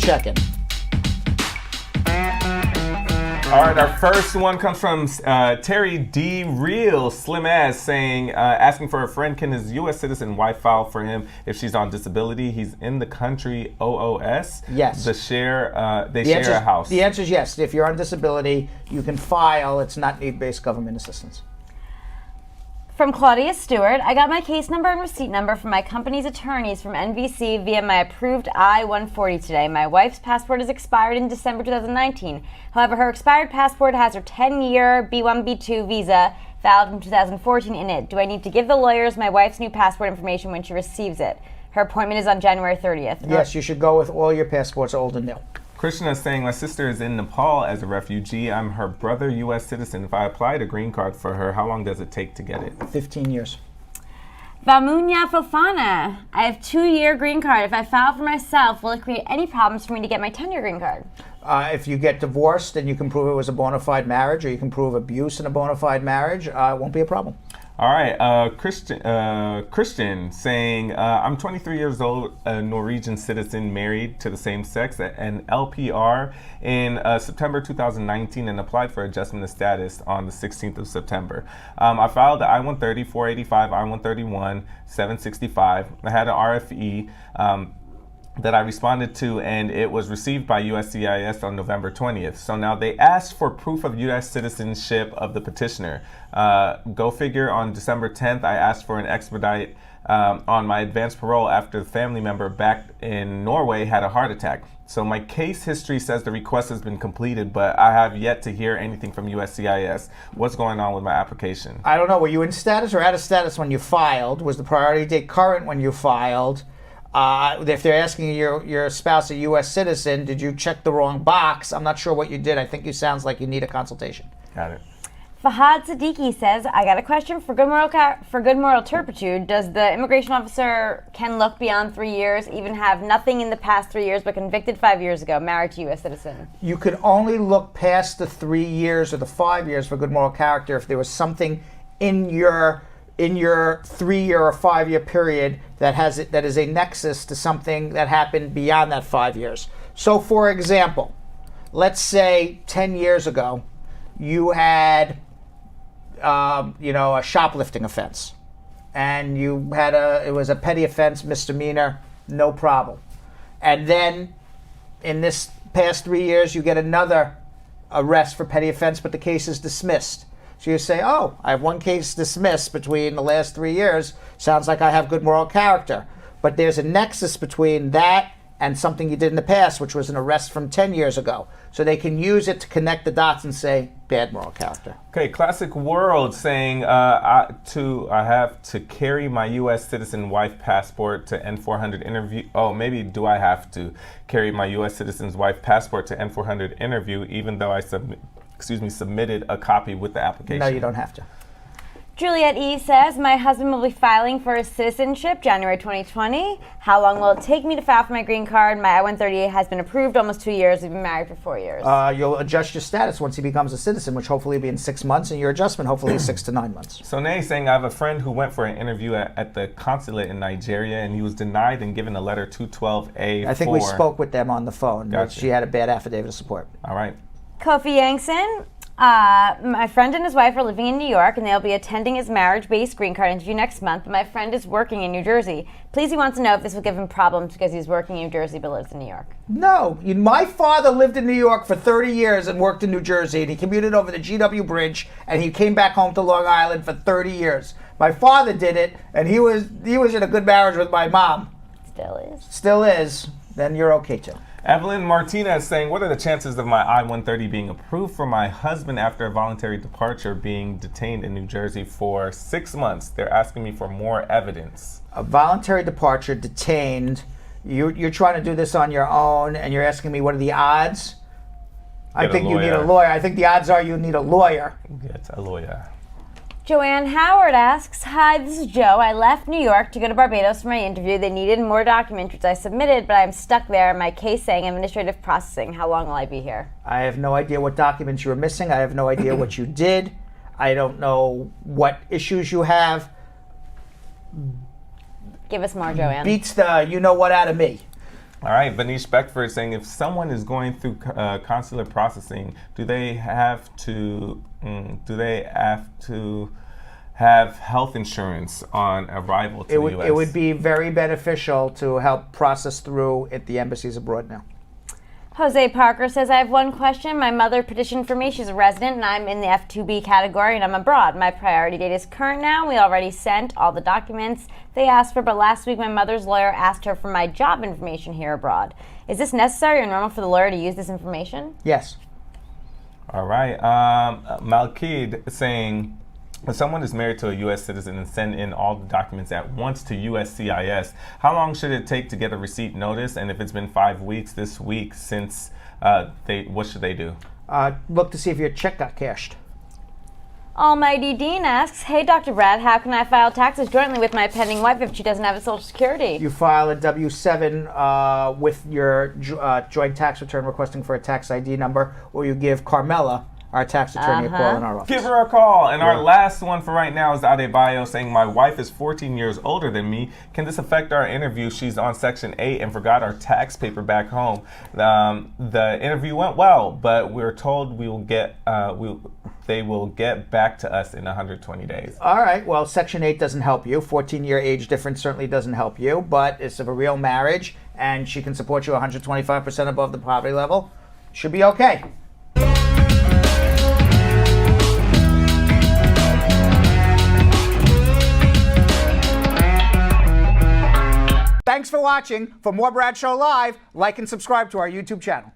check-in. All right, our first one comes from Terry D. Real Slim Ass saying, asking for a friend, can his U.S. citizen wife file for him if she's on disability? He's in the country OOS. Yes. They share a house. The answer is yes. If you're on disability, you can file. It's not need-based government assistance. From Claudia Stewart, I got my case number and receipt number from my company's attorneys from NVC via my approved I-140 today. My wife's passport is expired in December 2019. However, her expired passport has her 10-year B1, B2 visa valid from 2014 in it. Do I need to give the lawyers my wife's new passport information when she receives it? Her appointment is on January 30th. Yes, you should go with all your passports, old and new. Krishna is saying, my sister is in Nepal as a refugee. I'm her brother, U.S. citizen. If I applied a green card for her, how long does it take to get it? 15 years. Vamunya Fofana, I have 2-year green card. If I file for myself, will it create any problems for me to get my 10-year green card? If you get divorced and you can prove it was a bona fide marriage, or you can prove abuse in a bona fide marriage, it won't be a problem. All right, Christian saying, I'm 23 years old, a Norwegian citizen married to the same sex, an LPR in September 2019 and applied for adjustment of status on the 16th of September. I filed the I-130, 485, I-131, 765. I had an RFE that I responded to, and it was received by USCIS on November 20th. So now they asked for proof of U.S. citizenship of the petitioner. Go figure, on December 10th, I asked for an expedite on my advanced parole after the family member back in Norway had a heart attack. So my case history says the request has been completed, but I have yet to hear anything from USCIS. What's going on with my application? I don't know. Were you in status or out of status when you filed? Was the priority date current when you filed? If they're asking your spouse a U.S. citizen, did you check the wrong box? I'm not sure what you did. I think you sounds like you need a consultation. Got it. Fahad Siddiqui says, I got a question for good moral turpitude. Does the immigration officer can look beyond 3 years, even have nothing in the past 3 years, but convicted 5 years ago, married to U.S. citizen? You could only look past the 3 years or the 5 years for good moral character if there was something in your 3-year or 5-year period that is a nexus to something that happened beyond that 5 years. So, for example, let's say 10 years ago, you had, a shoplifting offense, and you had it was a petty offense, misdemeanor, no problem. And then, in this past 3 years, you get another arrest for petty offense, but the case is dismissed. So you say, oh, I have one case dismissed between the last 3 years. Sounds like I have good moral character. But there's a nexus between that and something you did in the past, which was an arrest from 10 years ago. So they can use it to connect the dots and say, bad moral character. Okay, Classic World saying, I have to carry my U.S. citizen wife passport to N400 interview. Oh, maybe do I have to carry my U.S. citizen's wife passport to N400 interview, even though I submitted a copy with the application? No, you don't have to. Juliet E. says, my husband will be filing for his citizenship January 2020. How long will it take me to file for my green card? My I-130 has been approved almost 2 years. We've been married for 4 years. You'll adjust your status once he becomes a citizen, which hopefully will be in 6 months, and your adjustment hopefully is 6 to 9 months. So Nay saying, I have a friend who went for an interview at the consulate in Nigeria, and he was denied and given a letter 212A4. I think we spoke with them on the phone. Gotcha. She had a bad affidavit of support. All right. Kofi Yangson, my friend and his wife are living in New York, and they'll be attending his marriage-based green card interview next month. But my friend is working in New Jersey. Please, he wants to know if this will give him problems because he's working in New Jersey but lives in New York. No. My father lived in New York for 30 years and worked in New Jersey, and he commuted over the GW Bridge, and he came back home to Long Island for 30 years. My father did it, and he was in a good marriage with my mom. Still is. Then you're okay too. Evelyn Martinez saying, what are the chances of my I-130 being approved for my husband after a voluntary departure being detained in New Jersey for 6 months? They're asking me for more evidence. A voluntary departure, detained. You're trying to do this on your own, and you're asking me what are the odds? I think you need a lawyer. I think the odds are you need a lawyer. Get a lawyer. Joanne Howard asks, hi, this is Joe. I left New York to go to Barbados for my interview. They needed more documents, which I submitted, but I'm stuck there. My case saying administrative processing. How long will I be here? I have no idea what documents you were missing. I have no idea what you did. I don't know what issues you have. Give us more, Joanne. Beats the you-know-what out of me. All right, Vanish Beckford saying, if someone is going through consular processing, do they have to have health insurance on arrival to the U.S.? It would be very beneficial to help process through at the embassies abroad now. Jose Parker says, I have one question. My mother petitioned for me. She's a resident, and I'm in the F2B category, and I'm abroad. My priority date is current now. We already sent all the documents they asked for, but last week my mother's lawyer asked her for my job information here abroad. Is this necessary or normal for the lawyer to use this information? Yes. All right. Malkid saying, if someone is married to a U.S. citizen and send in all the documents at once to USCIS, how long should it take to get a receipt notice? And if it's been 5 weeks this week since what should they do? Look to see if your check got cashed. Almighty Dean asks, hey, Dr. Brad, how can I file taxes jointly with my pending wife if she doesn't have a Social Security? You file a W-7 with your joint tax return requesting for a tax ID number, or you give Carmela, our tax attorney, a call in our office. Give her a call. And our last one for right now is Adebayo saying, my wife is 14 years older than me. Can this affect our interview? She's on Section 8 and forgot our tax paper back home. The interview went well, but we're told they will get back to us in 120 days. All right. Well, Section 8 doesn't help you. 14-year age difference certainly doesn't help you, but it's a real marriage, and she can support you 125% above the poverty level. Should be okay. Thanks for watching. For more Brad Show Live, like and subscribe to our YouTube channel.